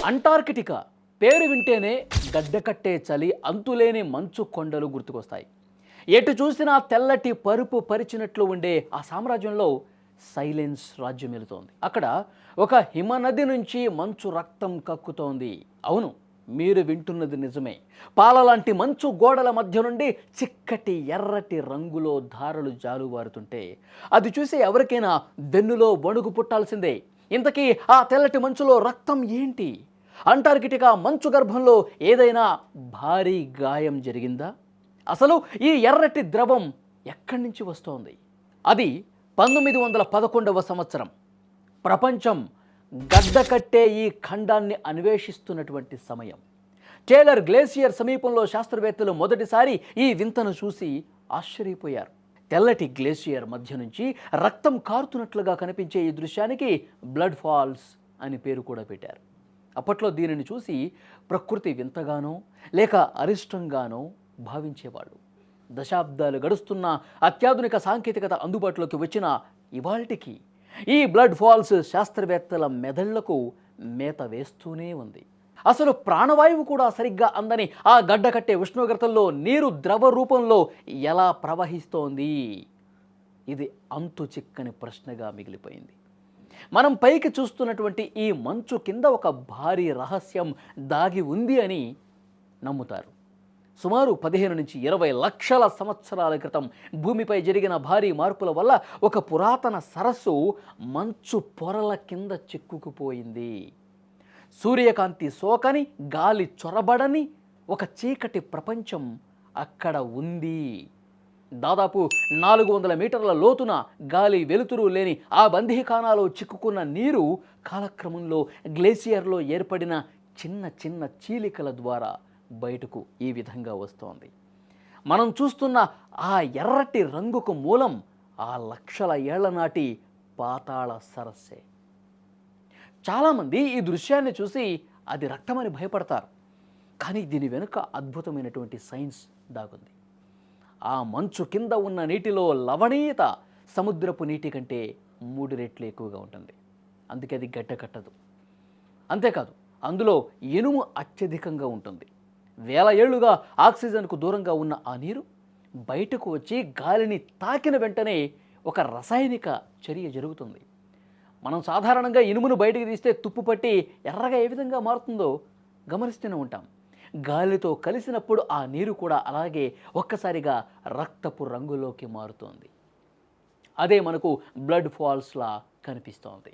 Antarctica పేరు వింటేనే గడ్డకట్టే చలి, అంతులేని మంచు కొండలు గుర్తుకొస్తాయి. ఎటు చూసినా తెల్లటి పరుపు పరిచినట్లు ఉండే ఆ సామ్రాజ్యంలో సైలెన్స్ రాజ్యమేలుతోంది. అక్కడ ఒక హిమనది నుంచి మంచు రక్తం కక్కుతోంది. అవును, మీరు వింటున్నది నిజమే. పాలలాంటి మంచు గోడల మధ్య నుండి చిక్కటి ఎర్రటి రంగులో ధారలు జాలువారుతుంటే అది చూసి ఎవరికైనా వెన్నులో వణుకు పుట్టాల్సిందే. ఇంతకీ ఆ తెల్లటి మంచులో రక్తం ఏంటి? అంటార్కిటికా మంచు గర్భంలో ఏదైనా భారీ గాయం జరిగిందా? అసలు ఈ ఎర్రటి ద్రవం ఎక్కడి నుంచి వస్తోంది? అది 1911వ సంవత్సరం. ప్రపంచం గడ్డకట్టే ఈ ఖండాన్ని అన్వేషిస్తున్నటువంటి సమయం. టేలర్ గ్లేసియర్ సమీపంలో శాస్త్రవేత్తలు మొదటిసారి ఈ వింతను చూసి ఆశ్చర్యపోయారు. తెల్లటి గ్లేసియర్ మధ్య నుంచి రక్తం కారుతున్నట్లుగా కనిపించే ఈ దృశ్యానికి బ్లడ్ ఫాల్స్ అని పేరు కూడా పెట్టారు. అప్పట్లో దీనిని చూసి ప్రకృతి వింతగానో లేక అరిష్టంగానో భావించేవాళ్ళు. దశాబ్దాలు గడుస్తున్న అత్యాధునిక సాంకేతికత అందుబాటులోకి వచ్చిన ఇవాల్టికి ఈ బ్లడ్ ఫాల్స్ శాస్త్రవేత్తల మెదళ్లకు మేత వేస్తూనే ఉంది. అసలు ప్రాణవాయువు కూడా సరిగ్గా అందని ఆ గడ్డకట్టే ఉష్ణోగ్రతల్లో నీరు ద్రవ రూపంలో ఎలా ప్రవహిస్తోంది? ఇది అంతు చిక్కని ప్రశ్నగా మిగిలిపోయింది. మనం పైకి చూస్తున్నటువంటి ఈ మంచు కింద ఒక భారీ రహస్యం దాగి ఉంది అని నమ్ముతారు. సుమారు 15 నుంచి 20 లక్షల సంవత్సరాల క్రితం భూమిపై జరిగిన భారీ మార్పుల వల్ల ఒక పురాతన సరస్సు మంచు పొరల కింద చిక్కుకుపోయింది. సూర్యకాంతి సోకని, గాలి చొరబడని ఒక చీకటి ప్రపంచం అక్కడ ఉంది. దాదాపు 400 మీటర్ల లోతున గాలి వెలుతురు లేని ఆ బందీఖానాలో చిక్కుకున్న నీరు కాలక్రమంలో గ్లేసియర్లో ఏర్పడిన చిన్న చిన్న చీలికల ద్వారా బయటకు ఈ విధంగా వస్తోంది. మనం చూస్తున్న ఆ ఎర్రటి రంగుకు మూలం ఆ లక్షల ఏళ్ల నాటి పాతాళ సరస్సే. చాలామంది ఈ దృశ్యాన్ని చూసి అది రక్తమని భయపడతారు. కానీ దీని వెనుక అద్భుతమైనటువంటి సైన్స్ దాగుంది. ఆ మంచు కింద ఉన్న నీటిలో లవణీయత సముద్రపు నీటి కంటే 3 రెట్లు ఎక్కువగా ఉంటుంది. అందుకే అది గడ్డకట్టదు. అంతేకాదు, అందులో ఇనుము అత్యధికంగా ఉంటుంది. వేల ఏళ్లుగా ఆక్సిజన్కు దూరంగా ఉన్న ఆ నీరు బయటకు వచ్చి గాలిని తాకిన వెంటనే ఒక రసాయనిక చర్య జరుగుతుంది. మనం సాధారణంగా ఇనుమును బయటికి తీస్తే తుప్పు పట్టి ఎర్రగా ఏ విధంగా మారుతుందో గమనిస్తూనే ఉంటాం. గాలితో కలిసినప్పుడు ఆ నీరు కూడా అలాగే ఒక్కసారిగా రక్తపు రంగులోకి మారుతోంది. అదే మనకు బ్లడ్ ఫాల్స్లా కనిపిస్తోంది.